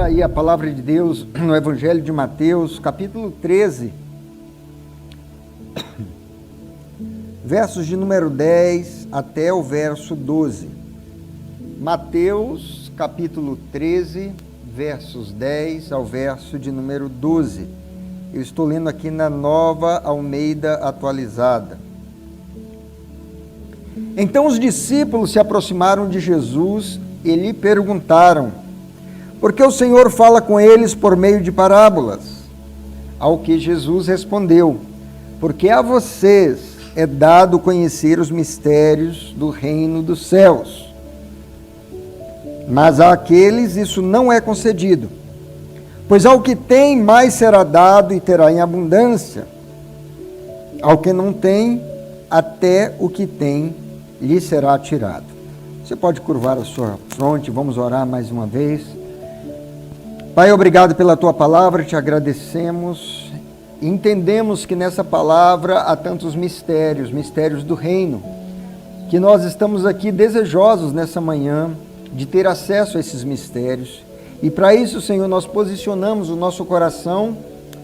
aí a palavra de Deus no Evangelho de Mateus, capítulo 13, versos de número 10 até o verso 12. Mateus, capítulo 13, versos 10 ao verso de número 12. Eu estou lendo aqui na Nova Almeida Atualizada. Então os discípulos se aproximaram de Jesus e lhe perguntaram: por que o Senhor fala com eles por meio de parábolas? Ao que Jesus respondeu: porque a vocês é dado conhecer os mistérios do reino dos céus, mas àqueles isso não é concedido. Pois ao que tem, mais será dado e terá em abundância. Ao que não tem, até o que tem lhe será tirado. Você pode curvar a sua fronte, vamos orar mais uma vez. Pai, obrigado pela Tua palavra, te agradecemos. Entendemos que nessa palavra há tantos mistérios, mistérios do reino, que nós estamos aqui desejosos nessa manhã de ter acesso a esses mistérios. E para isso, Senhor, nós posicionamos o nosso coração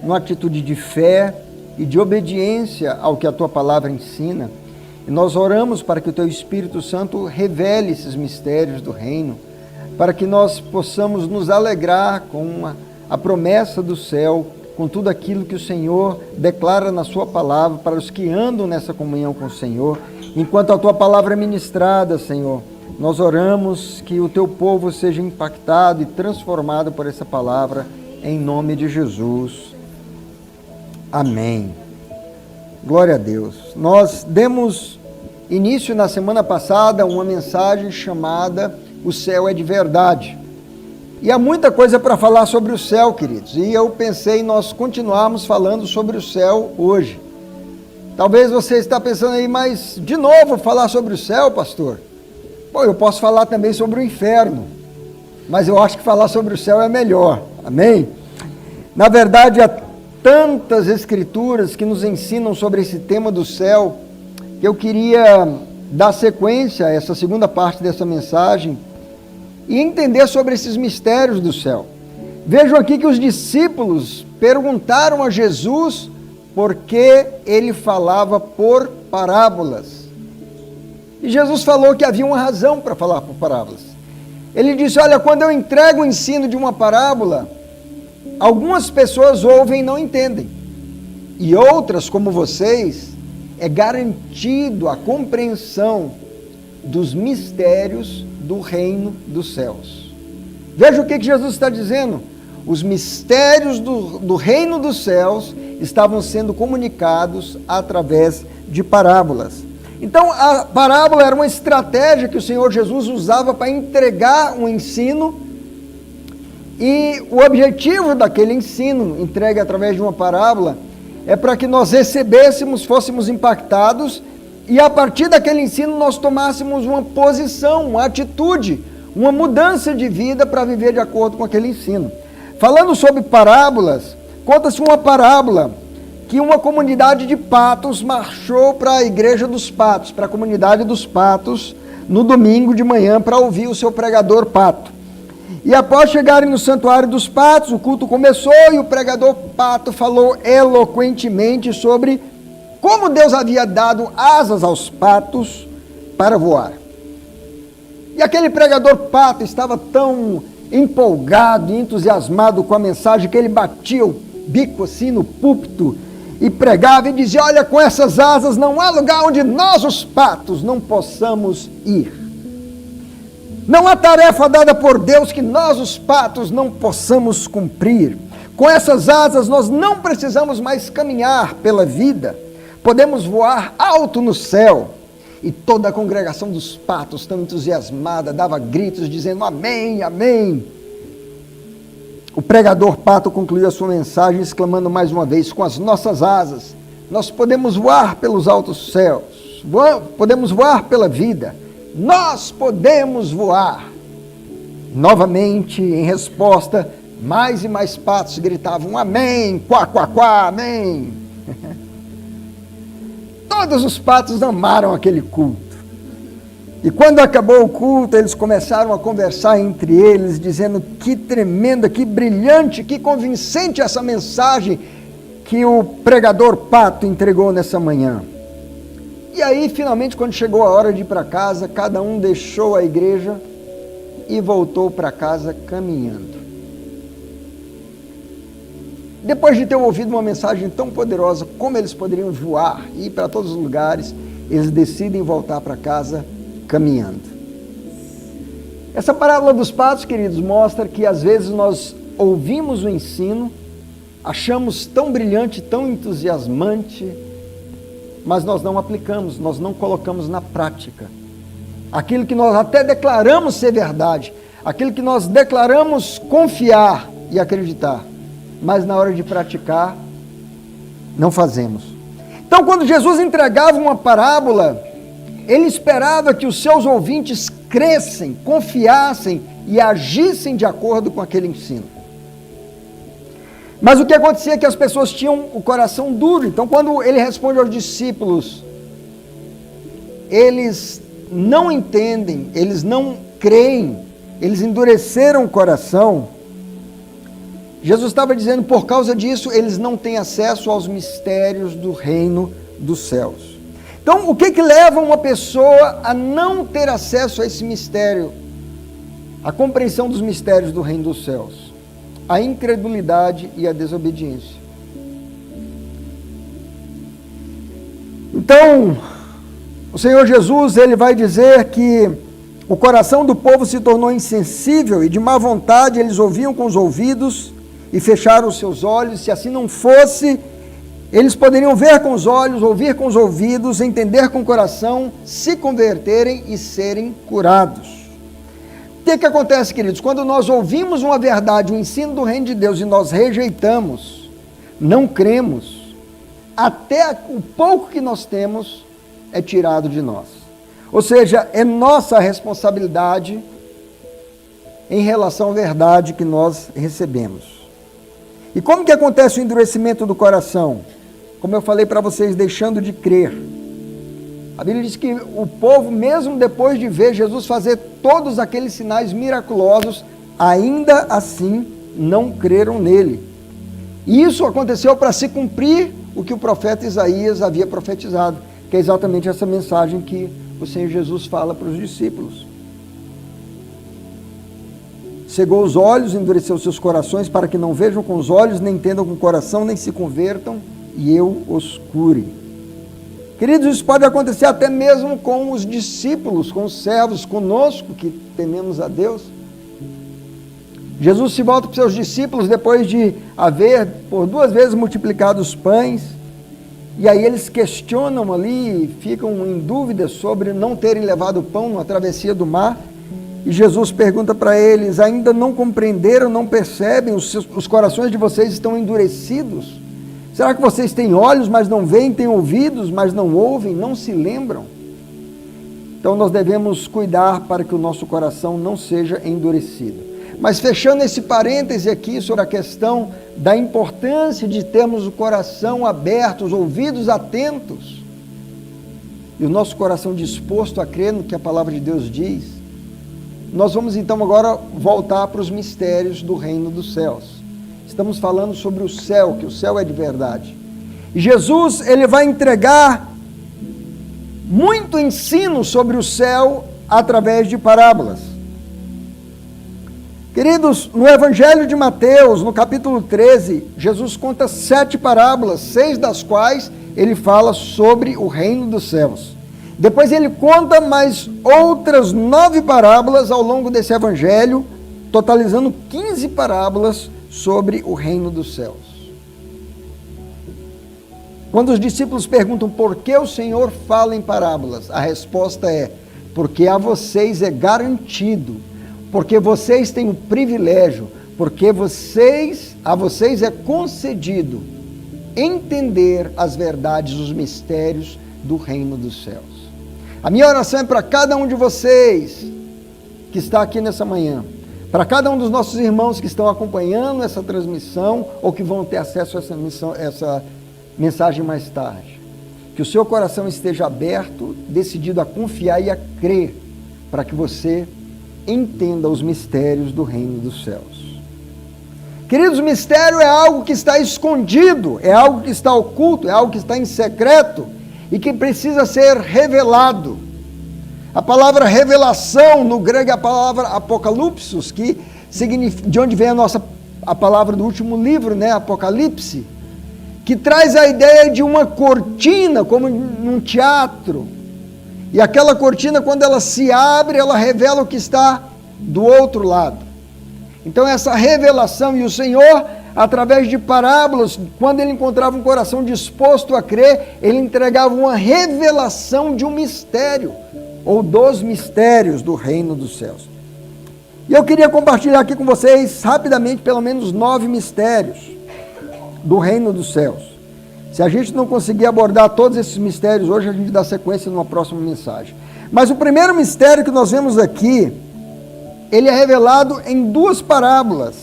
numa atitude de fé e de obediência ao que a Tua palavra ensina. E nós oramos para que o Teu Espírito Santo revele esses mistérios do reino, para que nós possamos nos alegrar com a promessa do céu, com tudo aquilo que o Senhor declara na Sua palavra para os que andam nessa comunhão com o Senhor. Enquanto a Tua palavra é ministrada, Senhor, nós oramos que o Teu povo seja impactado e transformado por essa palavra, em nome de Jesus. Amém. Glória a Deus. Nós demos início na semana passada a uma mensagem chamada O Céu é de Verdade. E há muita coisa para falar sobre o céu, queridos. E eu pensei em nós continuarmos falando sobre o céu hoje. Talvez você está pensando aí, mas de novo falar sobre o céu, pastor? Bom, eu posso falar também sobre o inferno, mas eu acho que falar sobre o céu é melhor, amém? Na verdade, há tantas escrituras que nos ensinam sobre esse tema do céu, que eu queria dar sequência a essa segunda parte dessa mensagem e entender sobre esses mistérios do céu. Vejam aqui que os discípulos perguntaram a Jesus por que ele falava por parábolas. E Jesus falou que havia uma razão para falar por parábolas. Ele disse: olha, quando eu entrego o ensino de uma parábola, algumas pessoas ouvem e não entendem. E outras, como vocês, é garantido a compreensão dos mistérios do reino dos céus. Veja o que Jesus está dizendo. Os mistérios do reino dos céus estavam sendo comunicados através de parábolas. Então, a parábola era uma estratégia que o Senhor Jesus usava para entregar um ensino, e o objetivo daquele ensino, entregue através de uma parábola, é para que nós recebêssemos, fôssemos impactados, e a partir daquele ensino nós tomássemos uma posição, uma atitude, uma mudança de vida para viver de acordo com aquele ensino. Falando sobre parábolas, conta-se uma parábola que uma comunidade de patos marchou para a igreja dos patos, para a comunidade dos patos, no domingo de manhã, para ouvir o seu pregador pato. E após chegarem no santuário dos patos, o culto começou e o pregador pato falou eloquentemente sobre como Deus havia dado asas aos patos para voar. E aquele pregador pato estava tão empolgado e entusiasmado com a mensagem que ele batia o bico assim no púlpito e pregava e dizia: olha, com essas asas não há lugar onde nós, os patos, não possamos ir. Não há tarefa dada por Deus que nós, os patos, não possamos cumprir. Com essas asas nós não precisamos mais caminhar pela vida. Podemos voar alto no céu. E toda a congregação dos patos, tão entusiasmada, dava gritos dizendo: amém, amém. O pregador pato concluiu a sua mensagem exclamando mais uma vez: com as nossas asas, nós podemos voar pelos altos céus, podemos voar pela vida, nós podemos voar. Novamente, em resposta, mais e mais patos gritavam: amém, quá, quá, quá, amém. Todos os patos amaram aquele culto. E quando acabou o culto, eles começaram a conversar entre eles, dizendo que tremenda, que brilhante, que convincente essa mensagem que o pregador Pato entregou nessa manhã. E aí, finalmente, quando chegou a hora de ir para casa, cada um deixou a igreja e voltou para casa caminhando. Depois de ter ouvido uma mensagem tão poderosa, como eles poderiam voar e ir para todos os lugares, eles decidem voltar para casa caminhando. Essa parábola dos patos, queridos, mostra que às vezes nós ouvimos o ensino, achamos tão brilhante, tão entusiasmante, mas nós não aplicamos, nós não colocamos na prática. Aquilo que nós até declaramos ser verdade, aquilo que nós declaramos confiar e acreditar, mas na hora de praticar, não fazemos. Então, quando Jesus entregava uma parábola, ele esperava que os seus ouvintes crescem, confiassem e agissem de acordo com aquele ensino. Mas o que acontecia é que as pessoas tinham o coração duro. Então, quando ele responde aos discípulos, eles não entendem, eles não creem, eles endureceram o coração. Jesus estava dizendo, por causa disso, eles não têm acesso aos mistérios do reino dos céus. Então, o que leva uma pessoa a não ter acesso a esse mistério? A compreensão dos mistérios do reino dos céus. A incredulidade e a desobediência. Então, o Senhor Jesus, ele vai dizer que o coração do povo se tornou insensível e de má vontade eles ouviam com os ouvidos e fecharam os seus olhos. Se assim não fosse, eles poderiam ver com os olhos, ouvir com os ouvidos, entender com o coração, se converterem e serem curados. O que acontece, queridos? Quando nós ouvimos uma verdade, o ensino do reino de Deus, e nós rejeitamos, não cremos, até o pouco que nós temos é tirado de nós. Ou seja, é nossa responsabilidade em relação à verdade que nós recebemos. E como que acontece o endurecimento do coração? Como eu falei para vocês, deixando de crer. A Bíblia diz que o povo, mesmo depois de ver Jesus fazer todos aqueles sinais miraculosos, ainda assim não creram nele. E isso aconteceu para se cumprir o que o profeta Isaías havia profetizado, que é exatamente essa mensagem que o Senhor Jesus fala para os discípulos. Cegou os olhos, endureceu seus corações, para que não vejam com os olhos, nem entendam com o coração, nem se convertam, e eu os cure. Queridos, isso pode acontecer até mesmo com os discípulos, com os servos, conosco, que tememos a Deus. Jesus se volta para os seus discípulos, depois de haver por 2 vezes multiplicado os pães, e aí eles questionam ali, ficam em dúvida sobre não terem levado o pão na travessia do mar. E Jesus pergunta para eles, ainda não compreenderam, não percebem, os corações de vocês estão endurecidos? Será que vocês têm olhos, mas não veem, têm ouvidos, mas não ouvem, não se lembram? Então nós devemos cuidar para que o nosso coração não seja endurecido. Mas fechando esse parêntese aqui sobre a questão da importância de termos o coração aberto, os ouvidos atentos, e o nosso coração disposto a crer no que a palavra de Deus diz, nós vamos então agora voltar para os mistérios do reino dos céus. Estamos falando sobre o céu, que o céu é de verdade. E Jesus, ele vai entregar muito ensino sobre o céu através de parábolas. Queridos, no Evangelho de Mateus, no capítulo 13, Jesus conta 7 parábolas, 6 das quais ele fala sobre o reino dos céus. Depois ele conta mais outras 9 parábolas ao longo desse evangelho, totalizando 15 parábolas sobre o reino dos céus. Quando os discípulos perguntam por que o Senhor fala em parábolas, a resposta é, porque a vocês é garantido, porque vocês têm o privilégio, porque a vocês é concedido entender as verdades, os mistérios do reino dos céus. A minha oração é para cada um de vocês que está aqui nessa manhã, para cada um dos nossos irmãos que estão acompanhando essa transmissão ou que vão ter acesso a essa mensagem mais tarde, que o seu coração esteja aberto, decidido a confiar e a crer para que você entenda os mistérios do reino dos céus. Queridos, o mistério é algo que está escondido, é algo que está oculto, é algo que está em secreto e que precisa ser revelado. A palavra revelação, no grego é a palavra apocalipsis, que significa, de onde vem a palavra do último livro, né, Apocalipse, que traz a ideia de uma cortina, como num teatro. E aquela cortina, quando ela se abre, ela revela o que está do outro lado. Então essa revelação, e o Senhor, através de parábolas, quando ele encontrava um coração disposto a crer, ele entregava uma revelação de um mistério, ou dos mistérios do reino dos céus. E eu queria compartilhar aqui com vocês, rapidamente, pelo menos 9 mistérios do reino dos céus. Se a gente não conseguir abordar todos esses mistérios hoje, a gente dá sequência numa próxima mensagem. Mas o primeiro mistério que nós vemos aqui, ele é revelado em 2 parábolas.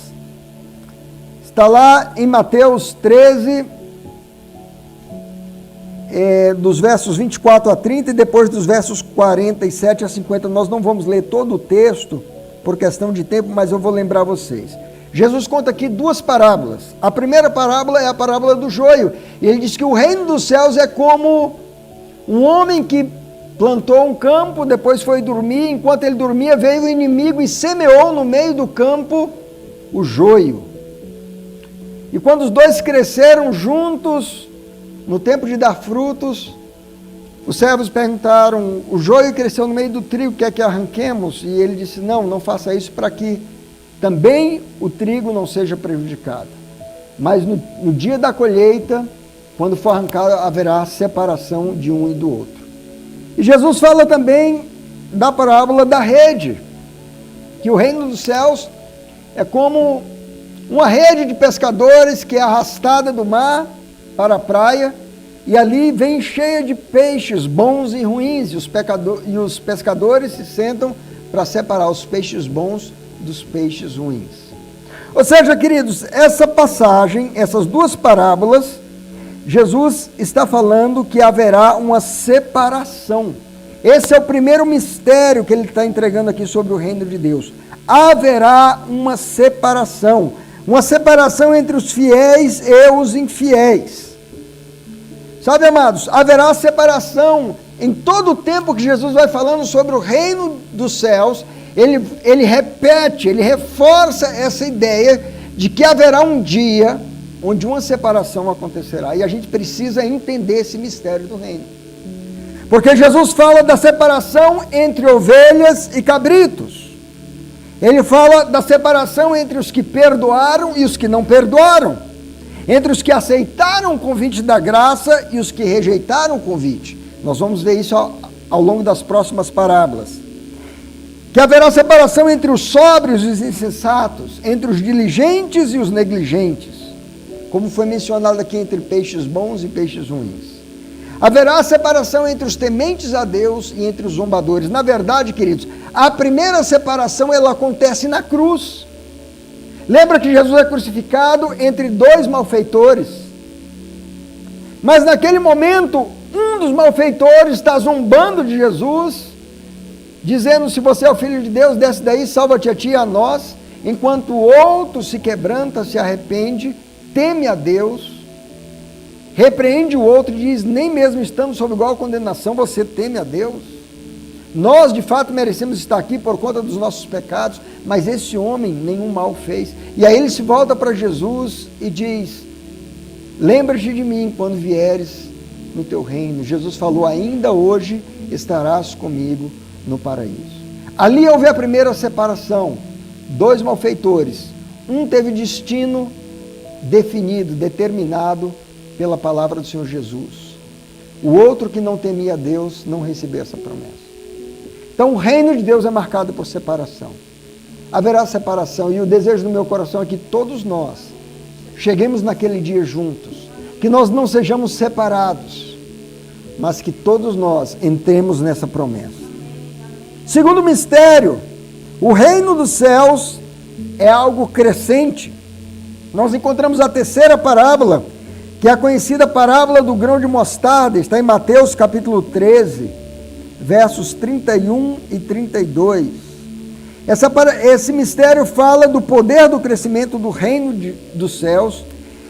Está lá em Mateus 13, dos versos 24 a 30 e depois dos versos 47 a 50. Nós não vamos ler todo o texto por questão de tempo, mas eu vou lembrar vocês. Jesus conta aqui 2 parábolas. A primeira parábola é a parábola do joio. E ele diz que o reino dos céus é como um homem que plantou um campo, depois foi dormir. Enquanto ele dormia, veio o inimigo e semeou no meio do campo o joio. E quando os dois cresceram juntos, no tempo de dar frutos, os servos perguntaram: o joio cresceu no meio do trigo, quer que arranquemos? E ele disse: não faça isso, para que também o trigo não seja prejudicado. Mas no dia da colheita, quando for arrancado, haverá separação de um e do outro. E Jesus fala também da parábola da rede, que o reino dos céus é como uma rede de pescadores que é arrastada do mar para a praia, e ali vem cheia de peixes bons e ruins, e os pescadores se sentam para separar os peixes bons dos peixes ruins. Ou seja, queridos, essa passagem, essas 2 parábolas, Jesus está falando que haverá uma separação. Esse é o primeiro mistério que ele está entregando aqui sobre o reino de Deus. Haverá uma separação entre os fiéis e os infiéis. Sabe, amados, haverá separação em todo o tempo que Jesus vai falando sobre o reino dos céus. Ele repete, ele reforça essa ideia de que haverá um dia onde uma separação acontecerá. E a gente precisa entender esse mistério do reino. Porque Jesus fala da separação entre ovelhas e cabritos. Ele fala da separação entre os que perdoaram e os que não perdoaram. Entre os que aceitaram o convite da graça e os que rejeitaram o convite. Nós vamos ver isso ao longo das próximas parábolas. Que haverá separação entre os sóbrios e os insensatos, entre os diligentes e os negligentes, como foi mencionado aqui, entre peixes bons e peixes ruins. Haverá separação entre os tementes a Deus e entre os zombadores. Na verdade, queridos, a primeira separação ela acontece na cruz. Lembra que Jesus é crucificado entre 2 malfeitores. Mas naquele momento, um dos malfeitores está zombando de Jesus, dizendo: se você é o Filho de Deus, desce daí, salva-te a ti e a nós. Enquanto o outro se quebranta, se arrepende, teme a Deus, repreende o outro e diz: nem mesmo estando sob igual condenação, você teme a Deus? Nós de fato merecemos estar aqui por conta dos nossos pecados, mas esse homem nenhum mal fez. E aí ele se volta para Jesus e diz: lembra-te de mim quando vieres no teu reino. Jesus falou: ainda hoje estarás comigo no paraíso. Ali houve a primeira separação. 2 malfeitores, um teve destino definido, determinado pela palavra do Senhor Jesus. O outro, que não temia a Deus, não recebeu essa promessa. Então o reino de Deus é marcado por separação. Haverá separação, e o desejo do meu coração é que todos nós cheguemos naquele dia juntos, que nós não sejamos separados, mas que todos nós entremos nessa promessa. Segundo mistério, o reino dos céus é algo crescente. Nós encontramos a terceira parábola, que é a conhecida parábola do grão de mostarda, está em Mateus capítulo 13. versos 31 e 32. Esse mistério fala do poder do crescimento do reino dos céus,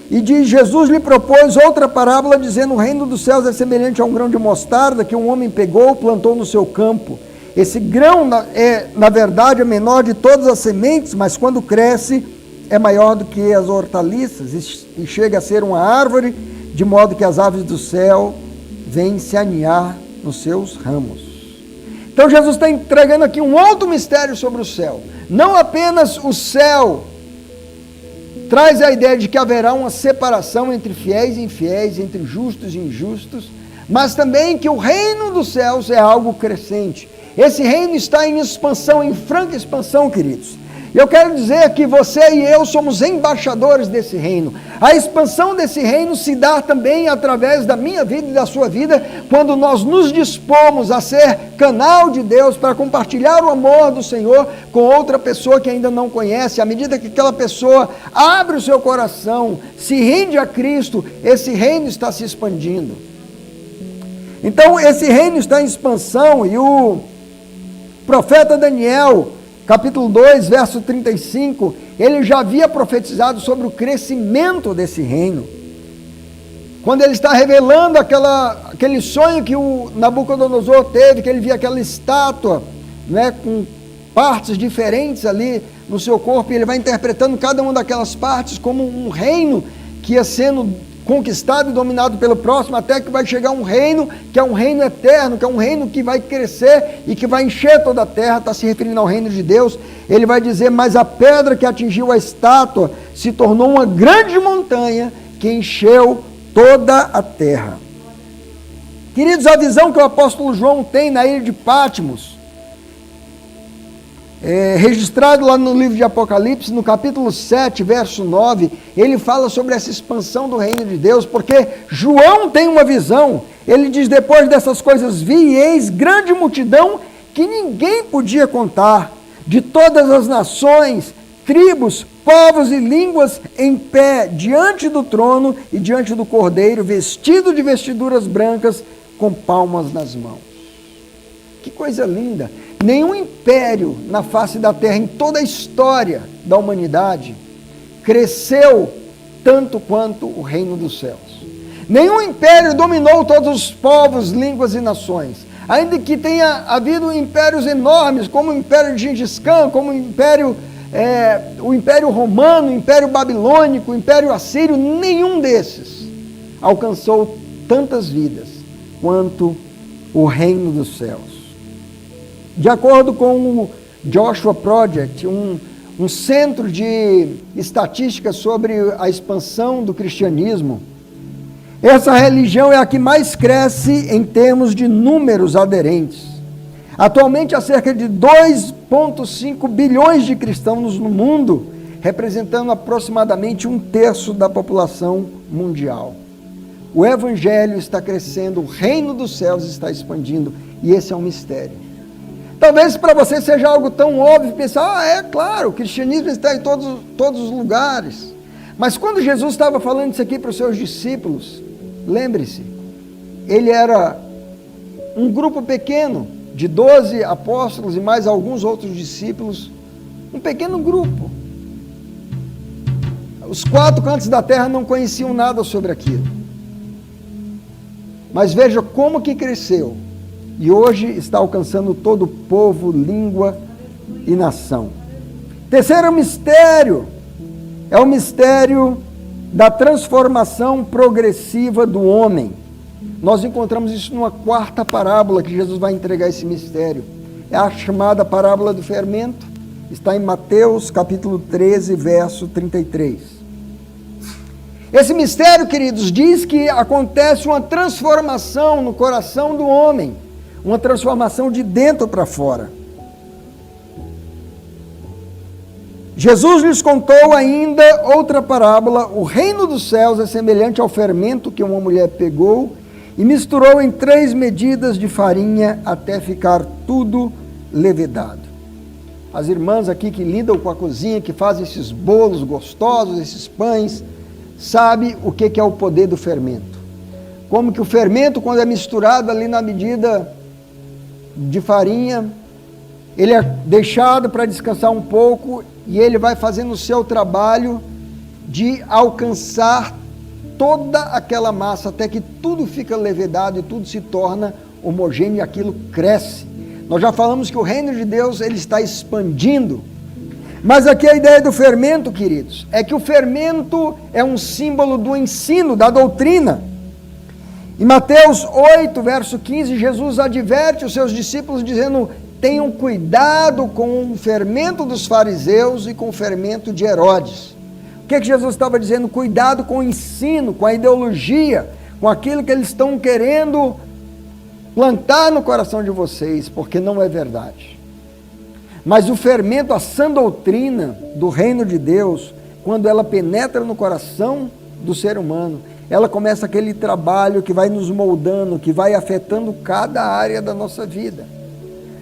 e Jesus lhe propôs outra parábola, dizendo: o reino dos céus é semelhante a um grão de mostarda que um homem pegou, plantou no seu campo. Esse grão na verdade, é menor de todas as sementes, mas quando cresce, é maior do que as hortaliças, e chega a ser uma árvore, de modo que as aves do céu vêm se aninhar nos seus ramos. Então Jesus está entregando aqui um outro mistério sobre o céu. Não apenas o céu traz a ideia de que haverá uma separação entre fiéis e infiéis, entre justos e injustos, mas também que o reino dos céus é algo crescente. Esse reino está em expansão, em franca expansão, queridos. E eu quero dizer que você e eu somos embaixadores desse reino. A expansão desse reino se dá também através da minha vida e da sua vida, quando nós nos dispomos a ser canal de Deus para compartilhar o amor do Senhor com outra pessoa que ainda não conhece. À medida que aquela pessoa abre o seu coração, se rende a Cristo, esse reino está se expandindo. Então esse reino está em expansão, e o profeta Daniel, capítulo 2, verso 35, ele já havia profetizado sobre o crescimento desse reino. Quando ele está revelando aquele sonho que o Nabucodonosor teve, que ele via aquela estátua, né, com partes diferentes ali no seu corpo, e ele vai interpretando cada uma daquelas partes como um reino que ia sendo conquistado e dominado pelo próximo, até que vai chegar um reino, que é um reino eterno, que é um reino que vai crescer e que vai encher toda a terra. Está se referindo ao reino de Deus. Ele vai dizer: mas a pedra que atingiu a estátua se tornou uma grande montanha que encheu toda a terra. Queridos, a visão que o apóstolo João tem na ilha de Patmos, registrado lá no livro de Apocalipse, no capítulo 7, verso 9, ele fala sobre essa expansão do reino de Deus, porque João tem uma visão. Ele diz: depois dessas coisas vi, e eis grande multidão que ninguém podia contar, de todas as nações, tribos, povos e línguas, em pé diante do trono e diante do Cordeiro, vestido de vestiduras brancas, com palmas nas mãos. Que coisa linda! Nenhum império na face da terra, em toda a história da humanidade, cresceu tanto quanto o reino dos céus. Nenhum império dominou todos os povos, línguas e nações. Ainda que tenha havido impérios enormes, como o Império de Gengis Khan, como o Império Romano, o Império Babilônico, o Império Assírio, nenhum desses alcançou tantas vidas quanto o reino dos céus. De acordo com o Joshua Project, um centro de estatísticas sobre a expansão do cristianismo, essa religião é a que mais cresce em termos de números aderentes. Atualmente há cerca de 2,5 bilhões de cristãos no mundo, representando aproximadamente 1/3 da população mundial. O evangelho está crescendo, o reino dos céus está expandindo, e esse é um mistério. Talvez para você seja algo tão óbvio, pensar: é claro, o cristianismo está em todos os lugares. Mas quando Jesus estava falando isso aqui para os seus discípulos, lembre-se, ele era um grupo pequeno, de 12 apóstolos e mais alguns outros discípulos, um pequeno grupo. Os 4 cantos da terra não conheciam nada sobre aquilo. Mas veja como que cresceu. E hoje está alcançando todo o povo, língua e nação. Terceiro mistério é o mistério da transformação progressiva do homem. Nós encontramos isso numa quarta parábola que Jesus vai entregar esse mistério. É a chamada parábola do fermento. Está em Mateus capítulo 13, verso 33. Esse mistério, queridos, diz que acontece uma transformação no coração do homem. Uma transformação de dentro para fora. Jesus lhes contou ainda outra parábola: o reino dos céus é semelhante ao fermento que uma mulher pegou e misturou em 3 medidas de farinha até ficar tudo levedado. As irmãs aqui que lidam com a cozinha, que fazem esses bolos gostosos, esses pães, sabem o que é o poder do fermento. Como que o fermento, quando é misturado ali na medida de farinha, ele é deixado para descansar um pouco e ele vai fazendo o seu trabalho de alcançar toda aquela massa até que tudo fica levedado e tudo se torna homogêneo e aquilo cresce. Nós já falamos que o reino de Deus ele está expandindo. Mas aqui a ideia do fermento, queridos, é que o fermento é um símbolo do ensino, da doutrina. Em Mateus 8, verso 15, Jesus adverte os seus discípulos dizendo: tenham cuidado com o fermento dos fariseus e com o fermento de Herodes. O que Jesus estava dizendo? Cuidado com o ensino, com a ideologia, com aquilo que eles estão querendo plantar no coração de vocês, porque não é verdade. Mas o fermento, a sã doutrina do reino de Deus, quando ela penetra no coração do ser humano, ela começa aquele trabalho que vai nos moldando, que vai afetando cada área da nossa vida.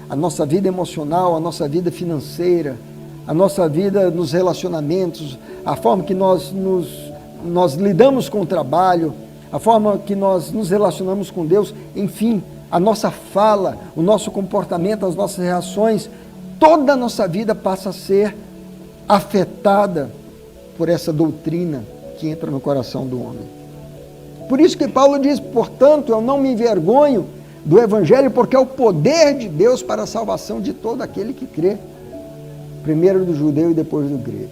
A nossa vida emocional, a nossa vida financeira, a nossa vida nos relacionamentos, a forma que nós lidamos com o trabalho, a forma que nós nos relacionamos com Deus, enfim, a nossa fala, o nosso comportamento, as nossas reações, toda a nossa vida passa a ser afetada por essa doutrina que entra no coração do homem. Por isso que Paulo diz: portanto, eu não me envergonho do Evangelho, porque é o poder de Deus para a salvação de todo aquele que crê, primeiro do judeu e depois do grego.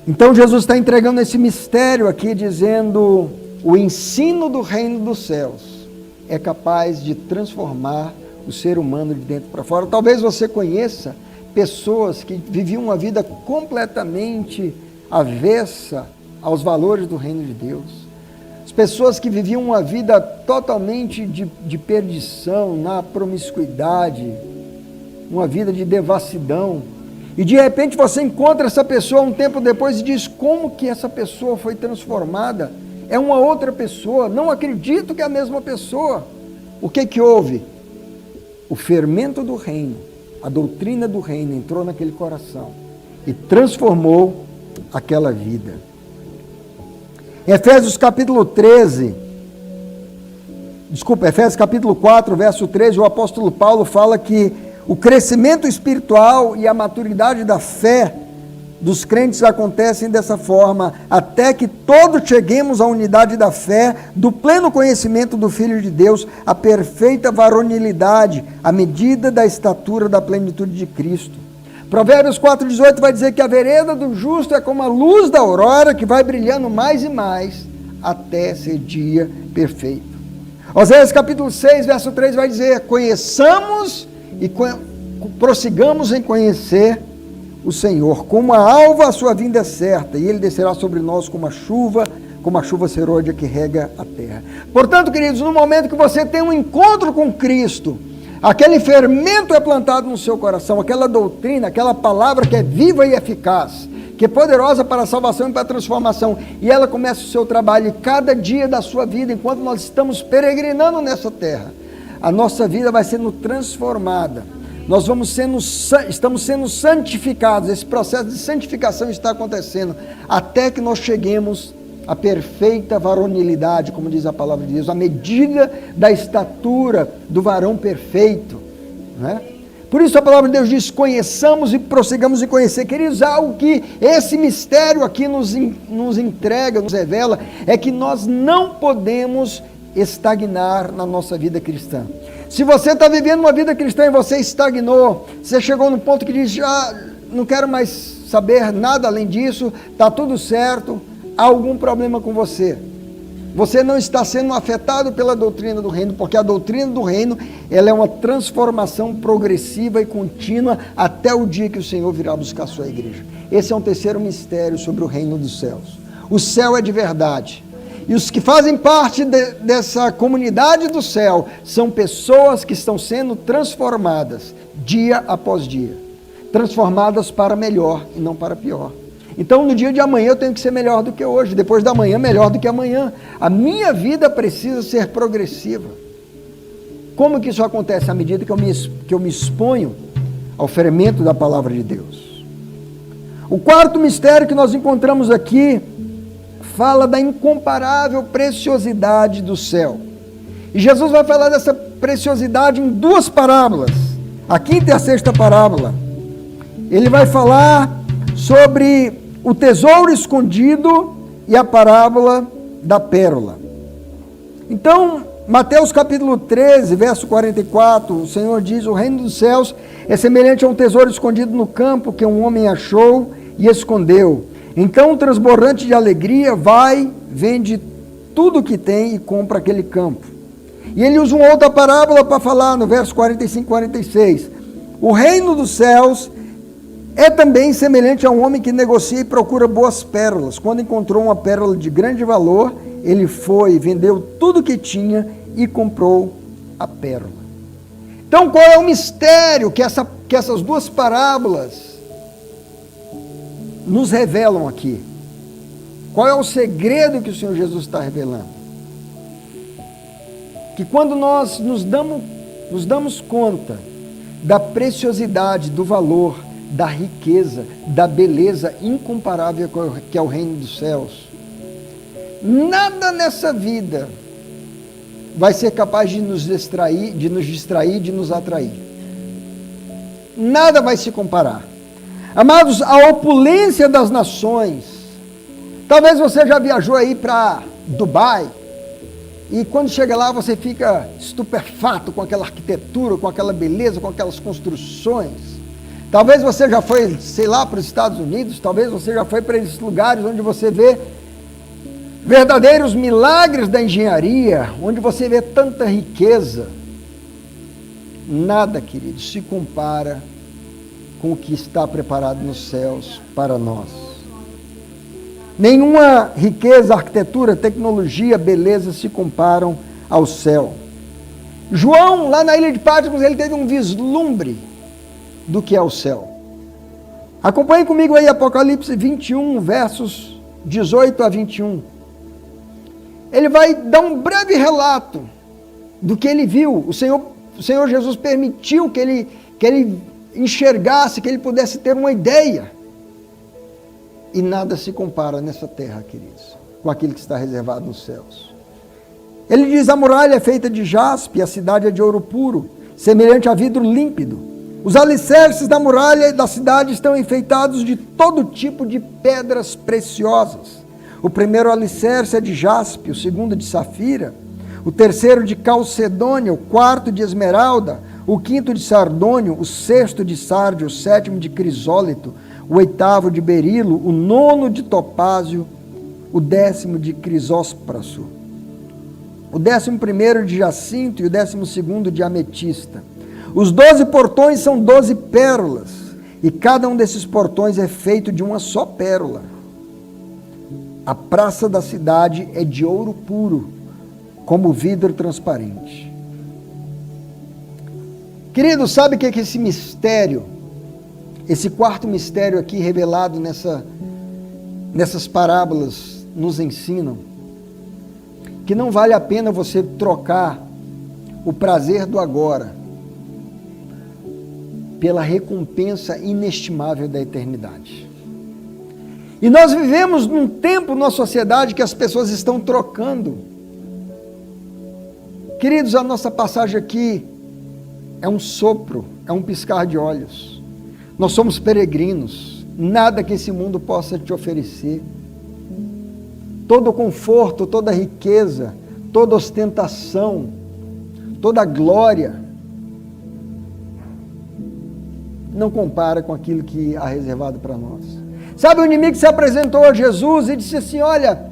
Então Jesus está entregando esse mistério aqui, dizendo: o ensino do reino dos céus é capaz de transformar o ser humano de dentro para fora. Talvez você conheça pessoas que viviam uma vida completamente avessa aos valores do reino de Deus. As pessoas que viviam uma vida totalmente de perdição, na promiscuidade, uma vida de devassidão. E de repente você encontra essa pessoa um tempo depois e diz: como que essa pessoa foi transformada? É uma outra pessoa, não acredito que é a mesma pessoa. O que houve? O fermento do reino, a doutrina do reino entrou naquele coração e transformou aquela vida. Em Efésios capítulo 4, verso 13, o apóstolo Paulo fala que o crescimento espiritual e a maturidade da fé dos crentes acontecem dessa forma, até que todos cheguemos à unidade da fé, do pleno conhecimento do Filho de Deus, à perfeita varonilidade, à medida da estatura da plenitude de Cristo. Provérbios 4,18 vai dizer que a vereda do justo é como a luz da aurora, que vai brilhando mais e mais, até ser dia perfeito. Oséias capítulo 6, verso 3 vai dizer: conheçamos e prossigamos em conhecer o Senhor. Como a alva a sua vinda é certa, e ele descerá sobre nós como a chuva serôdia que rega a terra. Portanto, queridos, no momento que você tem um encontro com Cristo, aquele fermento é plantado no seu coração, aquela doutrina, aquela palavra que é viva e eficaz, que é poderosa para a salvação e para a transformação, e ela começa o seu trabalho, e cada dia da sua vida, enquanto nós estamos peregrinando nessa terra, a nossa vida vai sendo transformada. Nós estamos sendo santificados, esse processo de santificação está acontecendo, até que nós cheguemos à perfeita varonilidade, como diz a palavra de Deus, à medida da estatura do varão perfeito, né? Por isso a palavra de Deus diz: conheçamos e prossigamos em conhecer. Queridos, algo que esse mistério aqui nos entrega, nos revela, é que nós não podemos estagnar na nossa vida cristã. Se você está vivendo uma vida cristã e você estagnou, você chegou no ponto que diz: já não quero mais saber nada além disso, está tudo certo, há algum problema com você. Você não está sendo afetado pela doutrina do reino, porque a doutrina do reino, ela é uma transformação progressiva e contínua até o dia que o Senhor virá buscar a sua igreja. Esse é um terceiro mistério sobre o reino dos céus. O céu é de verdade. E os que fazem parte dessa comunidade do céu são pessoas que estão sendo transformadas dia após dia. Transformadas para melhor e não para pior. Então no dia de amanhã eu tenho que ser melhor do que hoje, depois da manhã melhor do que amanhã. A minha vida precisa ser progressiva. Como que isso acontece? À medida que eu me exponho ao fermento da palavra de Deus. O quarto mistério que nós encontramos aqui fala da incomparável preciosidade do céu. E Jesus vai falar dessa preciosidade em duas parábolas. A quinta e a sexta parábola. Ele vai falar sobre o tesouro escondido e a parábola da pérola. Então, Mateus capítulo 13, verso 44, o Senhor diz: o reino dos céus é semelhante a um tesouro escondido no campo que um homem achou e escondeu. Então, transbordante de alegria, vai, vende tudo o que tem e compra aquele campo. E ele usa uma outra parábola para falar no verso 45 e 46. O reino dos céus é também semelhante a um homem que negocia e procura boas pérolas. Quando encontrou uma pérola de grande valor, ele foi, vendeu tudo que tinha e comprou a pérola. Então, qual é o mistério que essas duas parábolas nos revelam aqui? Qual é o segredo que o Senhor Jesus está revelando? Que quando nós nos damos conta da preciosidade, do valor, da riqueza, da beleza incomparável que é o reino dos céus, nada nessa vida vai ser capaz de nos distrair, de nos atrair. Nada vai se comparar. Amados, a opulência das nações. Talvez você já viajou aí para Dubai, e quando chega lá você fica estupefato com aquela arquitetura, com aquela beleza, com aquelas construções. Talvez você já foi, sei lá, para os Estados Unidos, talvez você já foi para esses lugares onde você vê verdadeiros milagres da engenharia, onde você vê tanta riqueza. Nada, queridos, se compara com o que está preparado nos céus para nós. Nenhuma riqueza, arquitetura, tecnologia, beleza se comparam ao céu. João, lá na ilha de Patmos, ele teve um vislumbre do que é o céu. Acompanhe comigo aí Apocalipse 21, versos 18 a 21. Ele vai dar um breve relato do que ele viu. O Senhor Jesus permitiu que ele enxergasse, que ele pudesse ter uma ideia. E nada se compara nessa terra, queridos, com aquilo que está reservado nos céus. Ele diz: a muralha é feita de jaspe, a cidade é de ouro puro, semelhante a vidro límpido. Os alicerces da muralha e da cidade estão enfeitados de todo tipo de pedras preciosas. O primeiro alicerce é de jaspe, o segundo de safira, o terceiro de calcedônia, o quarto de esmeralda, o quinto de sardônio, o sexto de sárdio, o sétimo de crisólito, o oitavo de berilo, o nono de topázio, o décimo de crisópraso, o 11º de jacinto e o 12º de ametista. Os 12 portões são 12 pérolas, e cada um desses portões é feito de uma só pérola. A praça da cidade é de ouro puro, como vidro transparente. Querido, sabe o que é esse mistério? Esse quarto mistério aqui revelado nessas parábolas nos ensinam que não vale a pena você trocar o prazer do agora pela recompensa inestimável da eternidade. E nós vivemos num tempo, numa sociedade, que as pessoas estão trocando. Queridos, a nossa passagem aqui é um sopro, é um piscar de olhos. Nós somos peregrinos, nada que esse mundo possa te oferecer. Todo conforto, toda riqueza, toda ostentação, toda glória, não compara com aquilo que há reservado para nós. Sabe, o inimigo se apresentou a Jesus e disse assim: olha,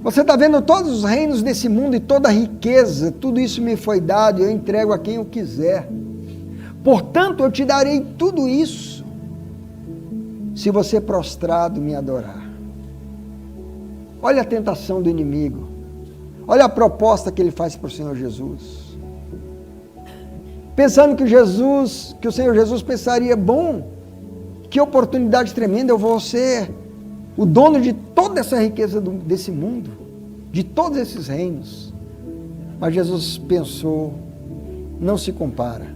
você está vendo todos os reinos desse mundo e toda a riqueza, tudo isso me foi dado e eu entrego a quem eu quiser. Portanto, eu te darei tudo isso, se você prostrado me adorar. Olha a tentação do inimigo. Olha a proposta que ele faz para o Senhor Jesus. Pensando que o Senhor Jesus pensaria: bom, que oportunidade tremenda, eu vou ser o dono de toda essa riqueza desse mundo, de todos esses reinos. Mas Jesus pensou: não se compara.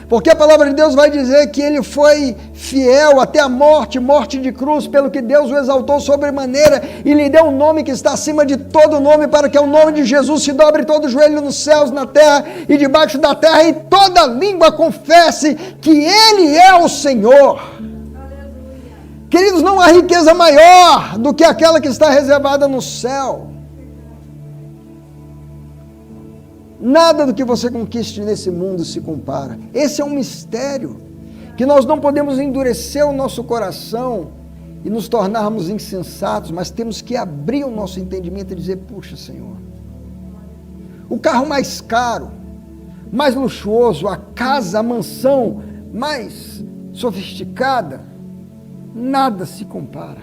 Porque a palavra de Deus vai dizer que ele foi fiel até a morte, morte de cruz, pelo que Deus o exaltou sobremaneira e lhe deu um nome que está acima de todo nome, para que o nome de Jesus se dobre todo o joelho nos céus, na terra e debaixo da terra, e toda língua confesse que ele é o Senhor. Queridos, não há riqueza maior do que aquela que está reservada no céu. Nada do que você conquiste nesse mundo se compara. Esse é um mistério, que nós não podemos endurecer o nosso coração e nos tornarmos insensatos, mas temos que abrir o nosso entendimento e dizer, puxa, Senhor, o carro mais caro, mais luxuoso, a casa, a mansão mais sofisticada, nada se compara.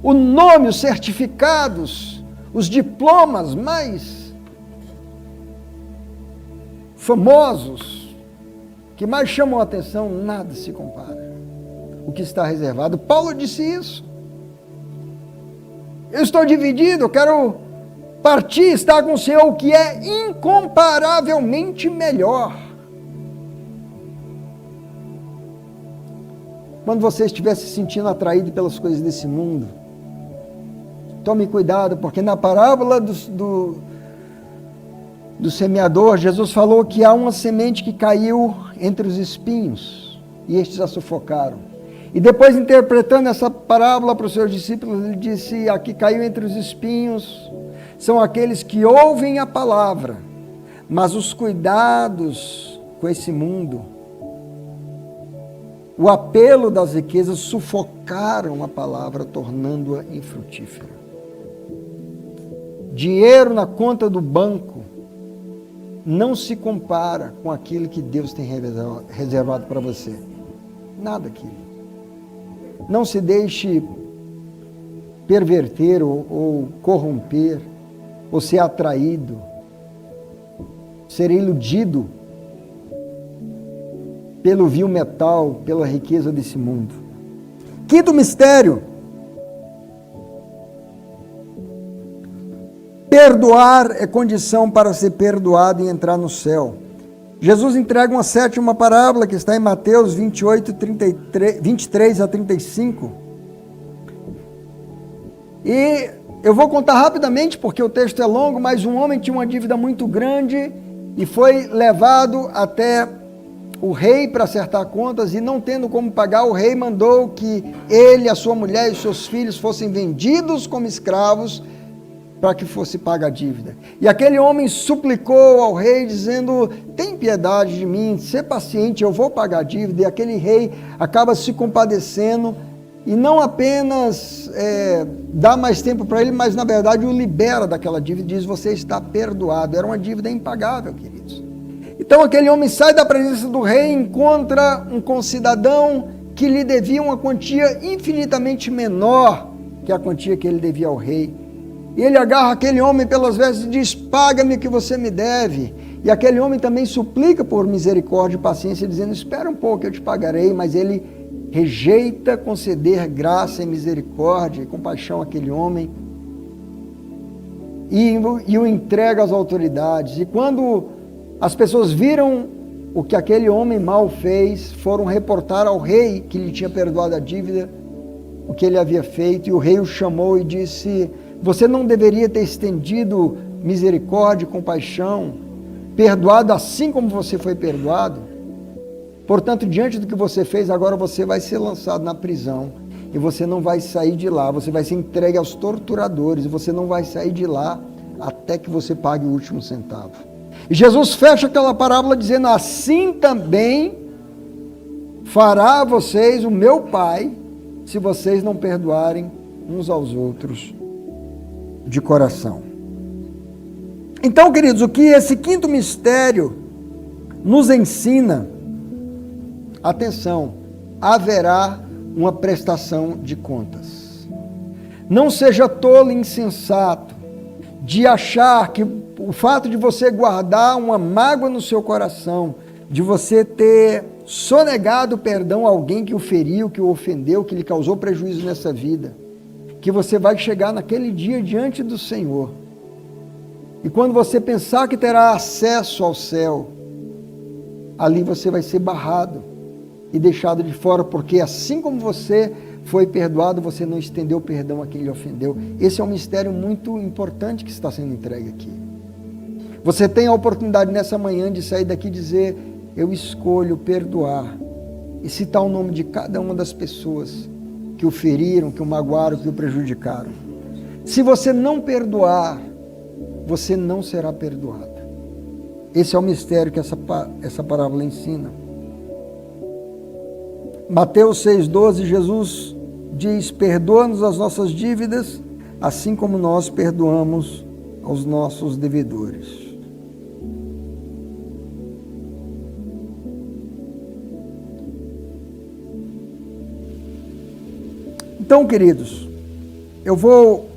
O nome, os certificados, os diplomas mais famosos, que mais chamam a atenção, nada se compara. O que está reservado, Paulo disse isso. Eu estou dividido, eu quero partir, estar com o Senhor, o que é incomparavelmente melhor. Quando você estiver se sentindo atraído pelas coisas desse mundo, tome cuidado, porque na parábola do semeador, Jesus falou que há uma semente que caiu entre os espinhos, e estes a sufocaram. E depois, interpretando essa parábola para os seus discípulos, ele disse, a que caiu entre os espinhos, são aqueles que ouvem a palavra, mas os cuidados com esse mundo, o apelo das riquezas sufocaram a palavra, tornando-a infrutífera. Dinheiro na conta do banco não se compara com aquilo que Deus tem reservado para você. Nada, querido. Não se deixe perverter ou corromper, ou ser atraído, ser iludido pelo vil metal, pela riqueza desse mundo. Quinto mistério: perdoar é condição para ser perdoado e entrar no céu. Jesus entrega uma sétima parábola que está em Mateus 28, 23 a 35. E eu vou contar rapidamente porque o texto é longo, mas um homem tinha uma dívida muito grande e foi levado até o rei para acertar contas, e não tendo como pagar, o rei mandou que ele, a sua mulher e os seus filhos fossem vendidos como escravos para que fosse paga a dívida. E aquele homem suplicou ao rei, dizendo, tem piedade de mim, ser paciente, eu vou pagar a dívida. E aquele rei acaba se compadecendo, e não apenas dá mais tempo para ele, mas na verdade o libera daquela dívida e diz, você está perdoado. Era uma dívida impagável, queridos. Então aquele homem sai da presença do rei e encontra um concidadão que lhe devia uma quantia infinitamente menor que a quantia que ele devia ao rei. E ele agarra aquele homem pelas vestes e diz, paga-me o que você me deve. E aquele homem também suplica por misericórdia e paciência, dizendo, espera um pouco, eu te pagarei. Mas ele rejeita conceder graça e misericórdia e compaixão àquele homem e o entrega às autoridades. E quando as pessoas viram o que aquele homem mal fez, foram reportar ao rei que lhe tinha perdoado a dívida, o que ele havia feito, e o rei o chamou e disse, você não deveria ter estendido misericórdia e compaixão, perdoado assim como você foi perdoado? Portanto, diante do que você fez, agora você vai ser lançado na prisão, e você não vai sair de lá, você vai ser entregue aos torturadores, e você não vai sair de lá até que você pague o último centavo. E Jesus fecha aquela parábola dizendo, assim também fará a vocês o meu Pai, se vocês não perdoarem uns aos outros de coração. Então, queridos, o que esse quinto mistério nos ensina? Atenção, haverá uma prestação de contas. Não seja tolo e insensato de achar que o fato de você guardar uma mágoa no seu coração, de você ter sonegado perdão a alguém que o feriu, que o ofendeu, que lhe causou prejuízo nessa vida, que você vai chegar naquele dia diante do Senhor. E quando você pensar que terá acesso ao céu, ali você vai ser barrado e deixado de fora, porque assim como você foi perdoado, você não estendeu perdão a quem lhe ofendeu. Esse é um mistério muito importante que está sendo entregue aqui. Você tem a oportunidade nessa manhã de sair daqui e dizer: eu escolho perdoar, e citar o nome de cada uma das pessoas que o feriram, que o magoaram, que o prejudicaram. Se você não perdoar, você não será perdoado. Esse é o mistério que essa parábola ensina. Mateus 6,12, Jesus diz: perdoa-nos as nossas dívidas, assim como nós perdoamos aos nossos devedores. Então, queridos, eu vou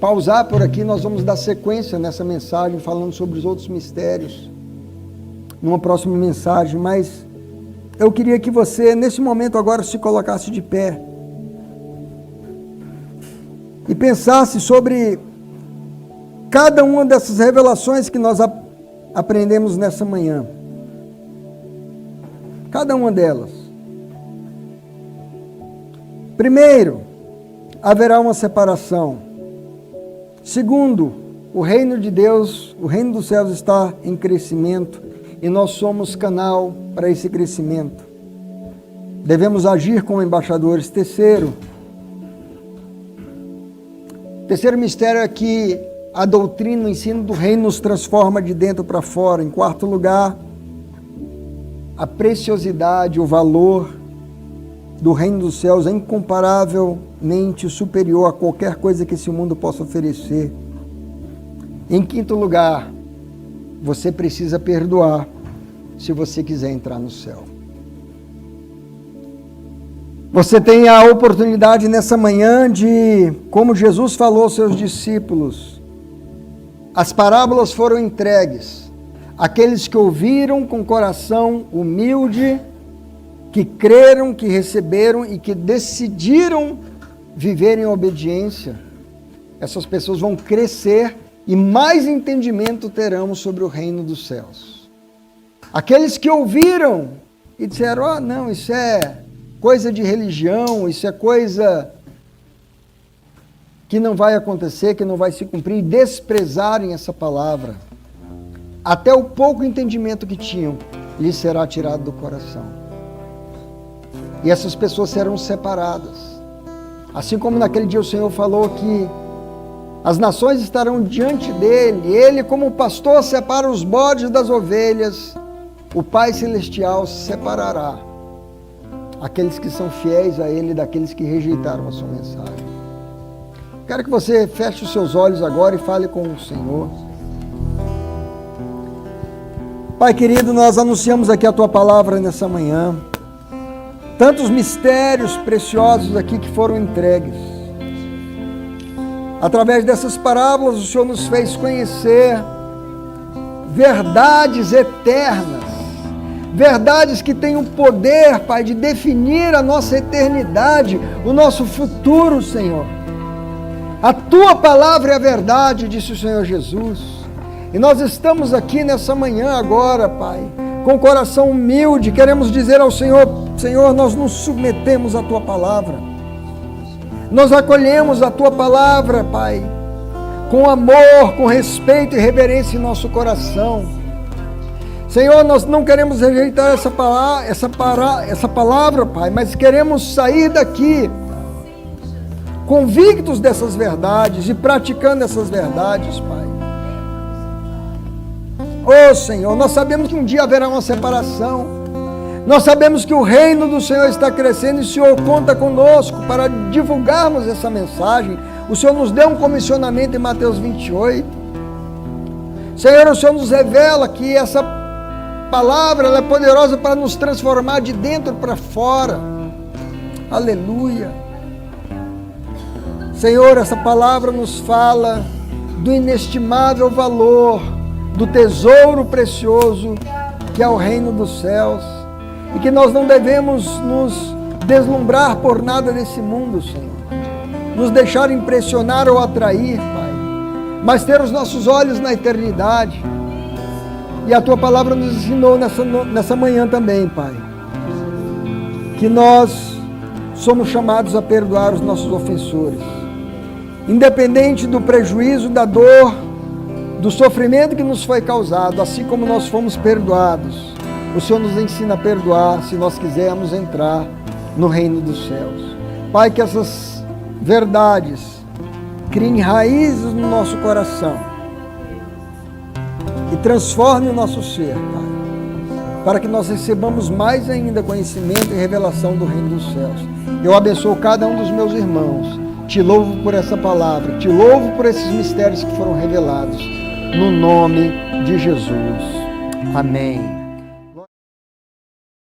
pausar por aqui, nós vamos dar sequência nessa mensagem, falando sobre os outros mistérios, numa próxima mensagem, mas eu queria que você, nesse momento agora, se colocasse de pé e pensasse sobre cada uma dessas revelações que nós aprendemos nessa manhã. Cada uma delas. Primeiro, haverá uma separação. Segundo, o reino de Deus, o reino dos céus está em crescimento e nós somos canal para esse crescimento. Devemos agir como embaixadores. Terceiro mistério é que a doutrina, o ensino do reino nos transforma de dentro para fora. Em quarto lugar, a preciosidade, o valor do reino dos céus é incomparavelmente superior a qualquer coisa que esse mundo possa oferecer. Em quinto lugar, você precisa perdoar se você quiser entrar no céu. Você tem a oportunidade nessa manhã de, como Jesus falou aos seus discípulos, as parábolas foram entregues àqueles que ouviram com coração humilde, que creram, que receberam e que decidiram viver em obediência. Essas pessoas vão crescer e mais entendimento terão sobre o reino dos céus. Aqueles que ouviram e disseram: não, isso é coisa de religião, isso é coisa que não vai acontecer, que não vai se cumprir, e desprezarem essa palavra, até o pouco entendimento que tinham lhes será tirado do coração. E essas pessoas serão separadas. Assim como naquele dia o Senhor falou que as nações estarão diante dele, ele como pastor separa os bodes das ovelhas, o Pai Celestial separará aqueles que são fiéis a ele daqueles que rejeitaram a sua mensagem. Quero que você feche os seus olhos agora e fale com o Senhor. Pai querido, nós anunciamos aqui a tua palavra nessa manhã. Tantos mistérios preciosos aqui que foram entregues. Através dessas parábolas, o Senhor nos fez conhecer verdades eternas, verdades que têm o poder, Pai, de definir a nossa eternidade, o nosso futuro, Senhor. A tua palavra é a verdade, disse o Senhor Jesus. E nós estamos aqui nessa manhã agora, Pai, com o coração humilde, queremos dizer ao Senhor: Senhor, nós nos submetemos à tua palavra. Nós acolhemos a tua palavra, Pai, com amor, com respeito e reverência em nosso coração. Senhor, nós não queremos rejeitar essa palavra, Pai, mas queremos sair daqui convictos dessas verdades e praticando essas verdades, Pai. Oh Senhor, nós sabemos que um dia haverá uma separação. Nós sabemos que o reino do Senhor está crescendo e o Senhor conta conosco para divulgarmos essa mensagem. O Senhor nos deu um comissionamento em Mateus 28. Senhor, o Senhor nos revela que essa palavra ela é poderosa para nos transformar de dentro para fora. Aleluia. Senhor, essa palavra nos fala do inestimável valor, do tesouro precioso que é o reino dos céus, e que nós não devemos nos deslumbrar por nada desse mundo, Senhor, nos deixar impressionar ou atrair, Pai, mas ter os nossos olhos na eternidade. E a Tua palavra nos ensinou nessa manhã também, Pai, que nós somos chamados a perdoar os nossos ofensores. Independente do prejuízo, da dor, do sofrimento que nos foi causado, assim como nós fomos perdoados, o Senhor nos ensina a perdoar se nós quisermos entrar no reino dos céus. Pai, que essas verdades criem raízes no nosso coração e transformem o nosso ser, Pai, para que nós recebamos mais ainda conhecimento e revelação do reino dos céus. Eu abençoo cada um dos meus irmãos. Te louvo por essa palavra, te louvo por esses mistérios que foram revelados, no nome de Jesus. Amém.